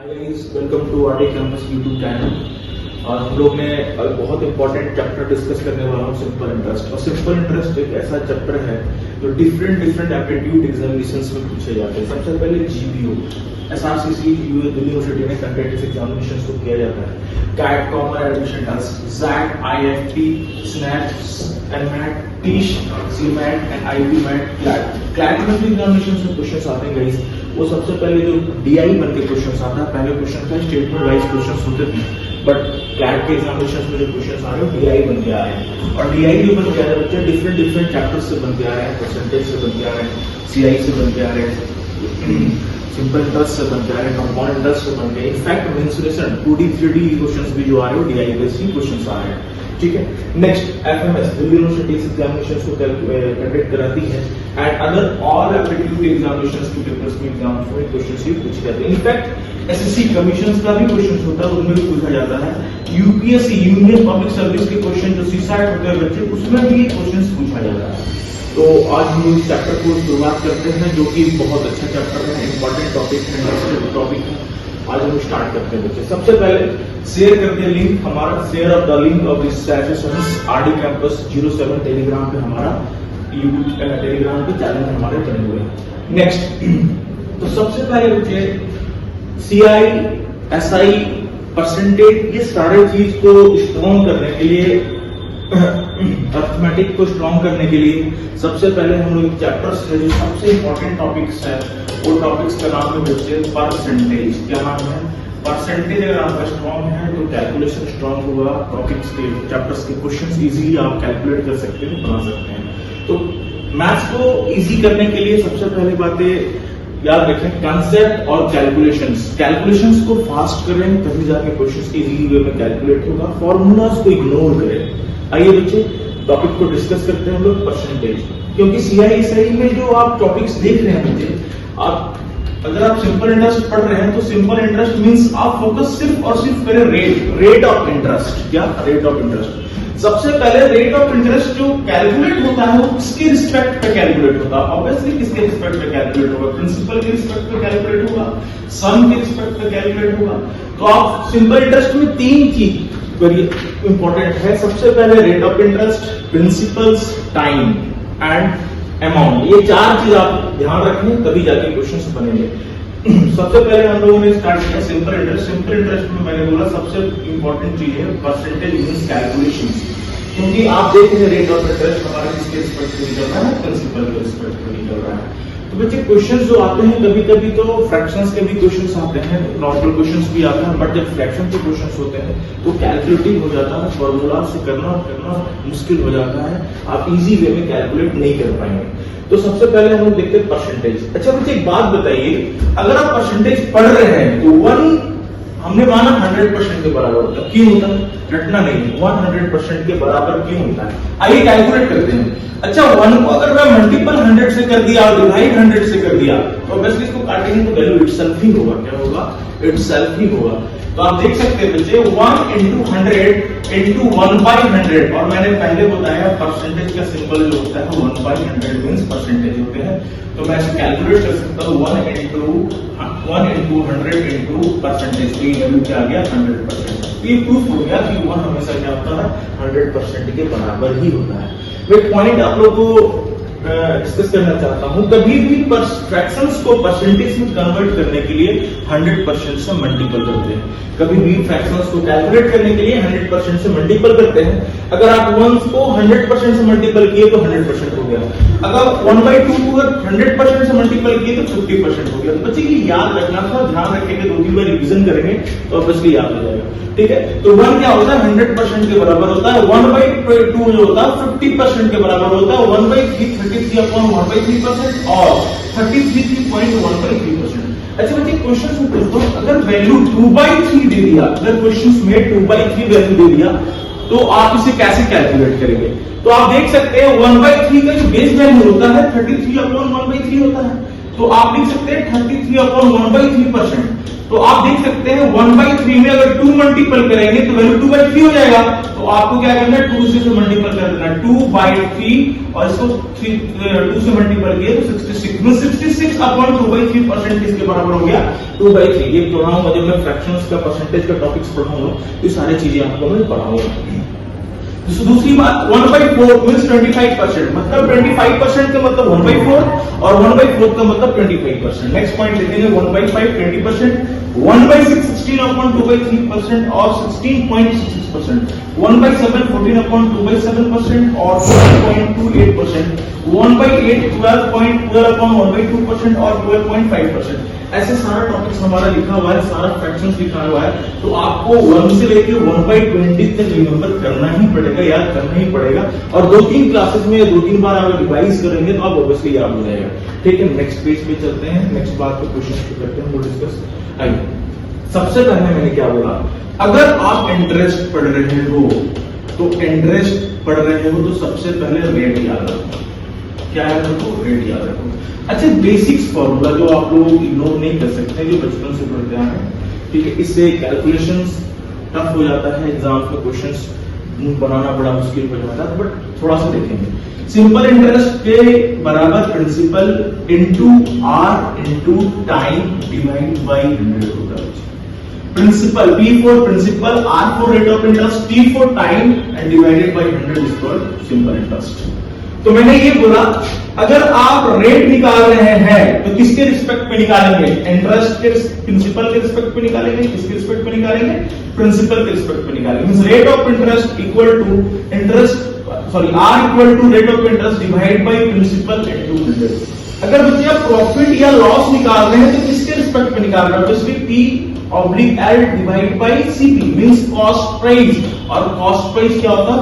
Hi guys, welcome to RD campus YouTube channel. और हम लोग ने बहुत इंपॉर्टेंट चैप्टर डिस्कस करने वाला हूँ, सिंपल इंटरेस्ट। और सिंपल इंटरेस्ट एक ऐसा चैप्टर है जो डिफरेंट एप्टीट्यूड एग्जामिनेशंस में पूछे जाते हैं। सबसे पहले जीपीओ, एसआरसीसी दिल्ली यूनिवर्सिटी में कंटेंट एग्जामिनेशंस को किया जाता है। CAT, common admission test, XAT, IFT, SNAP, NMAT, TISS, CMAT and IBMAT, CLAT में भी एग्जामिनेशंस में क्वेश्चंस आते हैं गाइस। वो सबसे पहले जो डीआई बन के क्वेश्चन आता है, पहले क्वेश्चन था स्टेटमेंट वाइज क्वेश्चन होते थे, बट क्लैट के एग्जामिनेशन में जो क्वेश्चन आ रहे हैं डीआई बन के आ रहे हैं। और डीआई जो बन के आ रहे हैं बच्चे डिफरेंट चैप्टर्स से बन के आ रहे हैं, परसेंटेज से बन के आ रहे हैं, सीआई से बन के आ रहे हैं, सिंपल इंटरेस्ट से बन के आ रहे हैं, कंपाउंड इंटरेस्ट से बन के। In fact mensuration 2D 3D questions भी जो आ रहे हैं डीआई बेस्ड ही क्वेश्चंस आ रहे हैं। ठीक है, next FMS Delhi university examinations को कंडक्ट कराती है and other all aptitude examinations के पेपर्स में एग्जाम्स में क्वेश्चंस भी पूछे जाते हैं। इनफैक्ट एसएससी कमीशंस का भी क्वेश्चन होता है, उसमें भी पूछा जाता है। यूपीएससी यूनियन पब्लिक सर्विस के क्वेश्चन जो सीसैट होते हैं बच्चे, उसमें भी क्वेश्चंस पूछा जाता है। तो आज हम इस चैप्टर को शुरुआत करते हैं, जो कि बहुत अच्छा चैप्टर है, इंपॉर्टेंट टॉपिक है, नेक्स्ट टॉपिक है। आज हम स्टार्ट करते हैं बच्चे। सबसे पहले शेयर करके लिंक, हमारा share of the link of this sessions RD campus 07 Telegram पे हमारा यूट्यूब टेलीग्राम पे चैनल हमारे बने हुए हैं। नेक्स्ट, तो सबसे पहले बच्चे सीआई, एसआई, परसेंटेज, ये सारे चीज को स्ट्रॉन्ग करने के लिए, अर्थमेटिक को स्ट्रॉन्ग करने के लिए सबसे पहले हम लोग चैप्टर्स है जो सबसे इंपॉर्टेंट टॉपिक्स है, वो टॉपिक्स का नाम है बच्चे परसेंटेज। क्या नाम है? परसेंटेज। अगर आपका स्ट्रॉन्ग है तो कैलकुलेशन स्ट्रॉन्ग होगा, टॉपिक्स के चैप्टर्स के क्वेश्चंस इजीली आप कैलकुलेट कर सकते हैं, बना सकते हैं। तो मैथ्स को इजी करने के लिए सबसे पहले बातें याद रखें, कंसेप्ट और कैलकुलेशंस को फास्ट करें, तभी जाके क्वेश्चंस इजीली वे में कैलकुलेट होगा। फॉर्मूलाज को इग्नोर करें। आइए बच्चे टॉपिक को डिस्कस करते हैं हम लोग रेट, क्योंकि सीआईएसआई में जो आप टॉपिक्स देख रहे हैं बच्चे, आप अगर आप सिंपल इंटरेस्ट पढ़ रहे हैं तो सिंपल इंटरेस्ट मींस आप फोकस सिर्फ और सिर्फ करें रेट ऑफ इंटरेस्ट। क्या? Rate of interest. सबसे पहले रेट ऑफ इंटरेस्ट जो कैलकुलेट होता है वो किसके रिस्पेक्ट पे कैलकुलेट होता है? ऑब्वियसली किसके रिस्पेक्ट पे कैलकुलेट होगा? प्रिंसिपल के रिस्पेक्ट पे कैलकुलेट होगा, सम के रिस्पेक्ट पे कैलकुलेट होगा। तो आप सिंपल इंटरेस्ट में तीन चीज इंपॉर्टेंट है। सबसे पहले rate of interest, principles, time and amount. ये चार चीज आप ध्यान रखें, तभी जाके क्वेश्चंस बनेंगे। सबसे पहले हम लोगों ने स्टार्ट किया सिंपल इंटरेस्ट। सिंपल इंटरेस्ट में मैंने बोला सबसे इंपॉर्टेंट चीज है परसेंटेज मींस कैलकुलेशंस, क्योंकि आप देख रहे हैं रेट ऑफ इंटरेस्ट हमारा किसके रिस्पेक्ट में निकल रहा है? प्रिंसिपल के रिस्पेक्ट में निकल रहा है। तो बच्चे क्वेश्चंस जो आते हैं कभी कभी तो फ्रैक्शंस के भी क्वेश्चंस आते हैं, नॉर्मल क्वेश्चंस भी आते हैं, बट जब फ्रैक्शन के क्वेश्चंस होते हैं तो कैलकुलेटिव हो जाता है, फॉर्मूला से करना मुश्किल हो जाता है, आप इजी वे में कैलकुलेट नहीं कर पाएंगे। तो सबसे पहले हम लोग देखते हैं परसेंटेज। अच्छा बच्चे एक बात बताइए, अगर आप परसेंटेज पढ़ रहे हैं तो 1 हमने माना 100% के बराबर होता है, क्यों होता है? रटना नहीं, 100% के बराबर क्यों होता है? आइए कैलकुलेट करते हैं। अच्छा 1 को अगर मैं मल्टीपल 100 से कर दिया और डिवाइड 100 से कर दिया तो ऑब्वियसली इसको काटेंगे तो वैल्यू इटसेल्फ ही होगा। क्या होगा? इटसेल्फ ही होगा। तो आप देख सकते हैं बच्चे 1 into 100 into 1/100, और मैंने पहले बताया परसेंटेज का सिंबल जो होता है 1/100 मींस परसेंटेज होते हैं। तो मैं इसे कैलकुलेट कर सकता हूँ 1 into 100 into परसेंटेज। तो ये वैल्यू क्या आ गया? 100%। तो ये प्रूफ हो गया कि 1 हमेशा क्या होता है? 100% के बराबर ही होता है। एक पॉइंट आप लोग को डिस्कस करना चाहता हूं, कभी भी फ्रैक्शंस को परसेंटेज में कन्वर्ट करने के लिए 100% से मल्टीपल करते हैं। कभी भी फ्रैक्शंस को कैलकुलेट करने के लिए 100% से मल्टीपल करते हैं। अगर आप 1 को 100% से मल्टीपल किए तो 100% हो गया। अगर 1/2 को 100% से मल्टीपल किए तो 50% हो गया। तो बच्चे ये याद रखना था, ध्यान रखेंगे, 2-3 बार रिविजन करेंगे तो ऑब्वियसली याद हो जाएगा। ठीक है, तो 1 क्या होता है? 100% के बराबर होता है। 1/2 जो होता है 50% के बराबर होता है। 1/3 33/1/3% और 33.1/3%। अच्छा बच्चे क्वेश्चन में पूछता हूं, अगर वैल्यू 2/3 दे दिया, अगर क्वेश्चन में 2/3 वैल्यू दे दिया तो आप इसे कैसे कैलकुलेट करेंगे? तो आप देख सकते हैं 1/3 का जो बेस वैल्यू होता है 33/1/3 होता है। तो आप लिख सकते हैं 33/1/3%। तो आप देख सकते हैं 1/3 में अगर 2 मल्टीपल करेंगे तो वैल्यू 2/3 हो जाएगा। तो आपको क्या करना है, 2 से मल्टीपल कर देना, 2/3 और इसको 2 से मल्टीपल किया तो 66, 66/2/3% इसके बराबर हो गया 2/3। ये पढ़ाऊंगा जब मैं फ्रैक्शंस का परसेंटेज का टॉपिक्स पढ़ाऊंगा, ये सारी चीजें आपको मैं पढ़ाऊंगा। दूसरी बात 1/4 मीन्स 25%, मतलब 25% का मतलब 1/4 और 1/4 का मतलब 25%। नेक्स्ट पॉइंट देखेंगे 1/5 20%, 1/6 16/2/3% और 16.66%, 1/7 14/2/7% और 4.28%, 1/8 12.12/1/2% और 12.5%। ऐसे सारा टॉपिक्स हमारा लिखा हुआ है, सारा फ्रैक्शंस लिखा हुआ है। तो आपको 1 से लेकर 1/20 तक रिमेंबर करना ही पड़ेगा, याद करना ही पड़ेगा। और 2-3 क्लासेस में 2-3 बार आप रिवाइज करेंगे तो आप ऑब्वियसली याद हो जाएगा। ठीक है, नेक्स्ट पेज पे चलते हैं, नेक्स्ट बात पे क्वेश्चन करते हैं, वो डिस्कस। आइए, सबसे पहले मैंने क्या बोला, अगर आप इंटरेस्ट पढ़ रहे हो तो इंटरेस्ट पढ़ रहे हो तो सबसे पहले रेट याद रखो। क्या याद रखो? रेट याद रखो। अच्छा, बेसिक्स फॉर्मूला जो आप लोग इग्नोर नहीं कर सकते, जो बचपन से पढ़ते आ रहे हैं, ठीक है, इससे कैलकुलेशंस टफ हो जाता है, एग्जाम में क्वेश्चंस बनाना बड़ा मुश्किल हो जाता है, बट थोड़ा सा देखेंगे। सिंपल इंटरेस्ट के बराबर principal into R into time divide by 100 होता है। Principal P for principal, R for rate of interest, T for time and divided by 100 is called simple interest. तो मैंने ये बोला, अगर आप रेट निकाल रहे हैं तो किसके रिस्पेक्ट में निकालेंगे? इंटरेस्ट के प्रिंसिपल के रिस्पेक्ट में निकालेंगे। किसके रिस्पेक्ट में निकालेंगे? प्रिंसिपल के रिस्पेक्ट में निकालेंगे। Means rate of interest equal to interest, sorry, R equal to rate of interest divide by principal into 100। अगर बच्चे आप प्रॉफिट या लॉस निकाल रहे हैं तो किसके रिस्पेक्ट में निकाल रहे हैं? Obviously P/L divide by CP means cost price. और कॉस्ट प्राइस क्या होता है?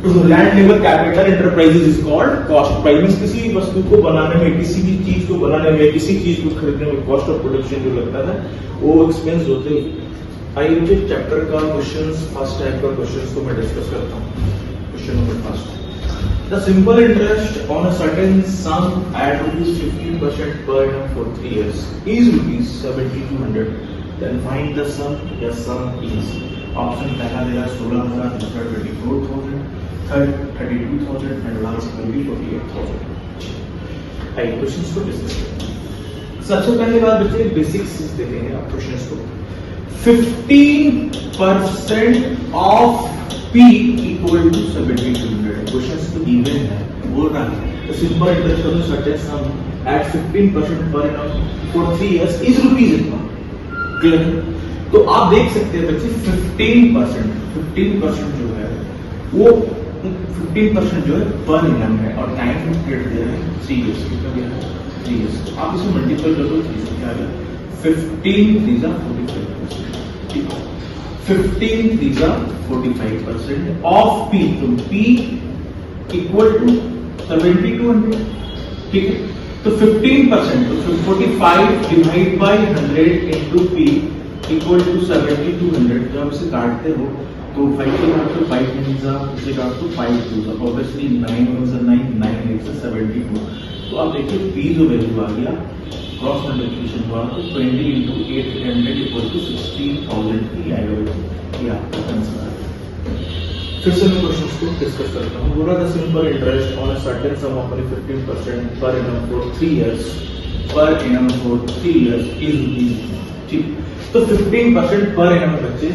Land labour capital enterprises is called cost price. Means किसी वस्तु को बनाने में, किसी भी चीज को बनाने में, किसी चीज को खरीदने में कॉस्ट ऑफ प्रोडक्शन जो लगता है वो एक्सपेंस होते हैं। आइए मुझे चैप्टर का क्वेश्चंस, फर्स्ट टाइप का क्वेश्चंस को मैं डिस्कस करता हूं। Question number first, the simple interest on a certain sum at ₹15% per annum for 3 years is ₹7,200. Then find the sum. The sum is option पहला दे रहा 16,000, दूसरा 24,000, थर्ड 32,000 एंड लास्ट में भी 48,000। आइए क्वेश्चंस को डिस्कस करते हैं। सबसे पहले बात बच्चे बेसिक्स देखेंगे आप क्वेश्चंस को। 15% of P equal to 7,200। Questions तो गिवन है, बोल रहा है the simple interest on a certain sum at 15% per annum for 3 years is rupees इतना। क्लियर? तो आप देख सकते हैं बच्चे 15% जो है वो 15% जो है पर एनम है और टाइम पीरियड दे रहे हैं 3 इयर्स। कितना दिया है? 3 इयर्स। आप इसे मल्टीपल कर दो, 3 से क्या आ गया? 15 45%। ठीक है, 15 45% ऑफ P, तो P इक्वल टू 7,200। ठीक है, तो 15% तो 45 divide by 100 into P equal to 7,200। जब आप इसे काटते हो तो 5 से काटते हो 5 मीन्स इसे काटते हो 5 2 ऑब्वियसली 9 मीन्स 9 9 8 72। तो आप देखिए P जो वैल्यू आ गया, क्रॉस मल्टीप्लिकेशन हुआ तो 20 into 800 इक्वल टू 16,000 की आएगा। ये आपका आंसर है। फिर से मैं क्वेश्चन को डिस्कस करता हूँ। बोला the simple interest on a certain some of 15% per annum for 3 years is rupees. ठीक, तो 15% पर एनम बच्चे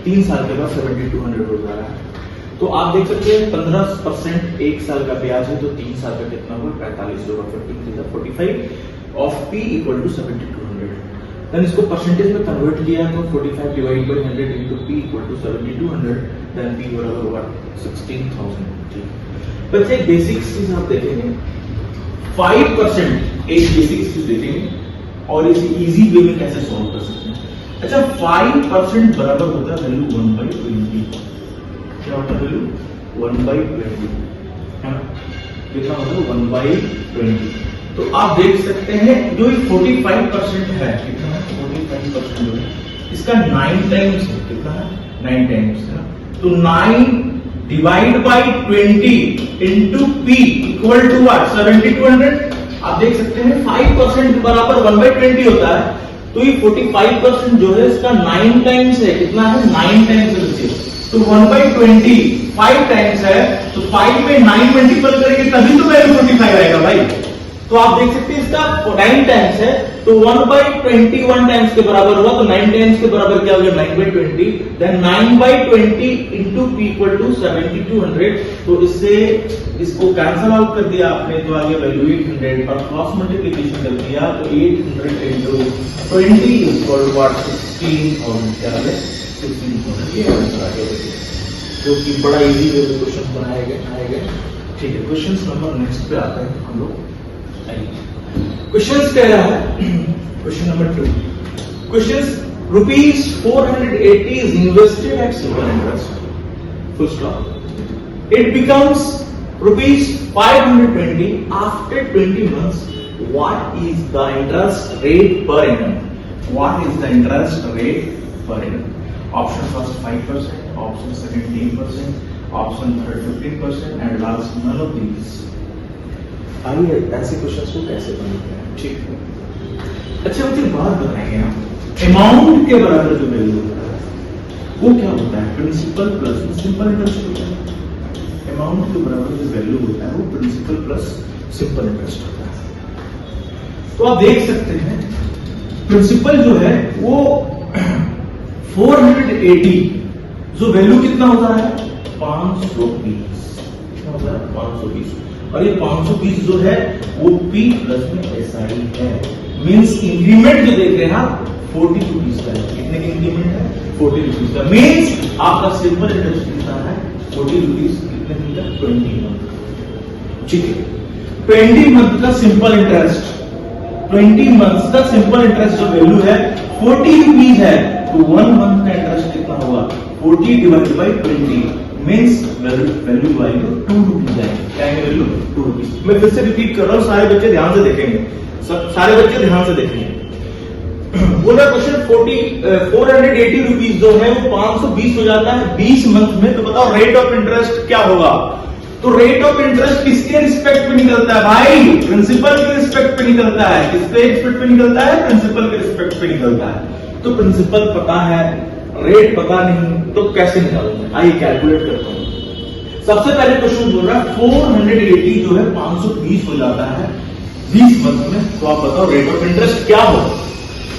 3 साल के बाद 7,200 हो जा रहा है। तो आप देख सकते हैं 15% 1 साल का ब्याज है, तो 3 साल का कितना होगा? 45 होगा। 15 45 of P equal to 7,200। Then इसको परसेंटेज में कन्वर्ट किया तो 45 divide by 100 into P equal to 7,200। Then P बराबर होगा 16,000। ठीक, बच्चे बेसिक चीज आप देखेंगे 5% एक बेसिक चीज देखेंगे और इसे इजी वे में कैसे सॉल्व कर सकते हैं। अच्छा, 5% बराबर होता है वैल्यू 1/20। क्या होता है वैल्यू? 1/20 है ना? कितना होता है? 1/20। तो आप देख सकते हैं जो 45% है, कितना है? 45% जो है इसका 9 टाइम्स है। कितना है? 9 टाइम्स है। तो 9 divide by 20 into P equal to what? 7,200। आप देख सकते हैं 5% बराबर 1/20 होता है। तो तो ये 45% जो है इसका 9 टाइम्स है, कितना है 9 टाइम्स है बच्चे। तो 1/20 5 टाइम्स है, तो 5 में 9 मल्टीपल करेंगे तभी तो वैल्यू 45 आएगा भाई। तो आप देख सकते हैं इसका 9 टाइम्स है, तो 1/21 टाइम्स के बराबर हुआ, तो 9 टाइम्स के बराबर क्या हो गया 9/20, then 9/20 into p equal to 7200। तो इससे इसको कैंसल आउट कर दिया आपने, तो आ गया वैल्यू 800 और क्रॉस मल्टीप्लिकेशन कर दिया, तो 800 इंटू 20 इक्वल टू 16,000 क्या है 16,000। ये आंसर आ गया जो कि बड़ा इजी वे में क्वेश्चन बनाए गए। ठीक है, क्वेश्चन नंबर नेक्स्ट पे आते हैं हम लोग। क्वेश्चन कह रहा है, question number 2, question ₹480 is invested at simple interest, full stop. It becomes ₹520 after 20 months. What is the interest rate per annum? What is the interest rate per annum? Option first 5%, option second 10%, option third 15%, and last none of these. आइए ऐसे questions को कैसे बनाते हैं, ठीक है। अच्छा मुझे बात बताएंगे आप, अमाउंट के बराबर जो वैल्यू होता है वो क्या होता है, प्रिंसिपल प्लस सिंपल इंटरेस्ट होता है। अमाउंट के बराबर जो वैल्यू होता है वो प्रिंसिपल प्लस सिंपल इंटरेस्ट होता है। तो आप देख सकते हैं प्रिंसिपल जो है वो 480, जो वैल्यू कितना होता है 520, कितना होता है 520, और ये 520 जो है वो P प्लस में SI है, मींस इंक्रीमेंट जो देख रहे हैं आप 40 रुपीज का है। कितने का इंक्रीमेंट है 40 रुपीज का, मींस आपका सिंपल इंटरेस्ट कितना है 40 रुपीज, कितने दिन का 20 मंथ। ठीक है, 20 मंथ का सिंपल इंटरेस्ट, 20 मंथ का सिंपल इंटरेस्ट जो वैल्यू है 40 रुपीज है, तो 1 मंथ का इंटरेस्ट कितना होगा 40 डिवाइडेड बाई 20, मींस वैल्यू आएगी 2 रुपीज आएगी। क्या है वैल्यू 2 रुपीज। मैं फिर से रिपीट कर रहा हूं, सारे बच्चे ध्यान से देखेंगे, सारे बच्चे ध्यान से देखेंगे। बोला क्वेश्चन 480 रुपीज जो है वो 520 हो जाता है 20 मंथ में, तो बताओ रेट ऑफ इंटरेस्ट क्या होगा। तो रेट ऑफ इंटरेस्ट किसके रिस्पेक्ट पे निकलता है भाई, प्रिंसिपल के रिस्पेक्ट पे निकलता है। किसके रिस्पेक्ट पे निकलता है, प्रिंसिपल के रिस्पेक्ट पे निकलता है। तो प्रिंसिपल पता है, रेट पता नहीं, तो कैसे निकालूंगा, आइए कैलकुलेट करता हूं। सबसे पहले क्वेश्चन बोल रहा है 480 जो है 520 हो जाता है 20 मंथ में, तो आप बताओ रेट ऑफ इंटरेस्ट क्या हो।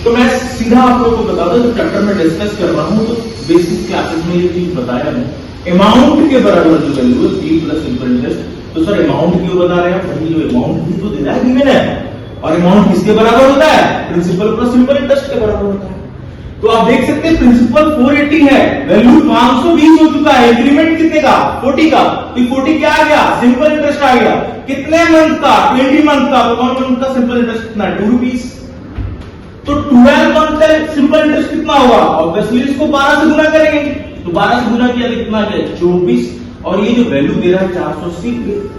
तो मैं सीधा आप लोगों को बता दूं, जो चैप्टर में डिस्कस कर रहा हूं तो बेसिक क्लासेस में ये चीज बताया मैं, अमाउंट के बराबर जो वैल्यू है P प्लस सिंपल इंटरेस्ट। तो सर अमाउंट क्यों बता रहे हैं, वही जो अमाउंट भी तो दे रहा है गिवन है, और अमाउंट किसके बराबर होता है, प्रिंसिपल प्लस सिंपल इंटरेस्ट के बराबर होता है। तो आप देख सकते हैं प्रिंसिपल 480 है, वैल्यू 520 हो चुका है, इंक्रीमेंट कितने का 40 का, तो 40 क्या आ गया सिंपल इंटरेस्ट आ गया, कितने मंथ का 20 मंथ का, तो 1 मंथ का सिंपल इंटरेस्ट कितना 2 रुपीज। तो 12 मंथ का सिंपल इंटरेस्ट कितना होगा, ऑब्वियसली इसको 12 से गुना करेंगे, तो 12 से गुना किया तो कितना है 24, और ये जो वैल्यू दे रहा है 480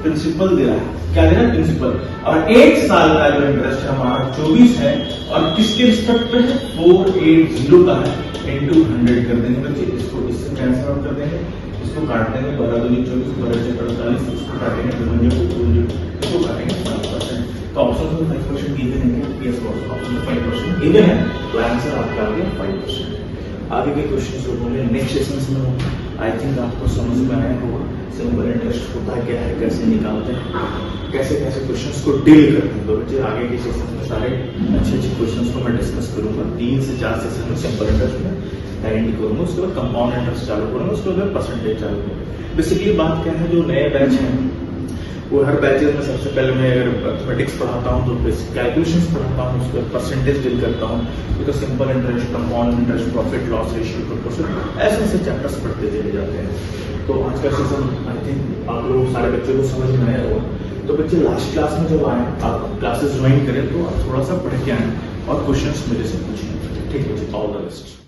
प्रिंसिपल दे रहा है, क्या दे रहा है प्रिंसिपल, और 1 साल का जो इंटरेस्ट है हमारा 24 है, और किसके रिस्पेक्ट पे है 480 का है, इंटू 100 कर देंगे बच्चे, इसको इससे कैंसिल आउट कर देंगे, इसको काट देंगे 12 दूनी 24, 12 से 48, इसको काटेंगे 200 इसको काटेंगे 5%। तो ऑप्शन में 5% गिवन है, यस ऑप्शन में 5% गिवन है, तो आंसर आपका आ गया 5%। आगे के क्वेश्चन जो होंगे नेक्स्ट सेशंस में होंगे, आई थिंक आपको समझ में आया होगा सिंपल इंटरेस्ट होता है क्या है, कैसे निकालते हैं, कैसे कैसे क्वेश्चंस को डील करते हैं। तो बच्चे आगे के सेशन में सारे अच्छे अच्छे क्वेश्चंस को मैं डिस्कस करूंगा, 3 से 4 सेशन में सिंपल इंटरेस्ट में गारंटी करूंगा, उसके बाद कंपाउंड इंटरेस्ट चालू करूंगा, उसके बाद परसेंटेज चालू करूंगा। बेसिकली बात क्या है, जो नए बैच हैं वो हर बैचेस में सबसे पहले मैं अगर मैथमेटिक्स पढ़ाता हूँ तो बेसिक कैलकुलेशंस पढ़ाता हूँ, उसके बाद परसेंटेज डील करता हूँ, तो simple interest, compound interest, profit loss ratio, proportion, ऐसे ऐसे चैप्टर्स पढ़ते चले जाते हैं। तो आज का सेशन आई थिंक आप लोग सारे बच्चों को समझ में आया होगा। तो बच्चे लास्ट क्लास में जब आए, आप क्लासेस ज्वाइन करें तो आप थोड़ा सा पढ़ के आए और क्वेश्चंस मेरे से पूछें, ठीक है, ऑल द बेस्ट।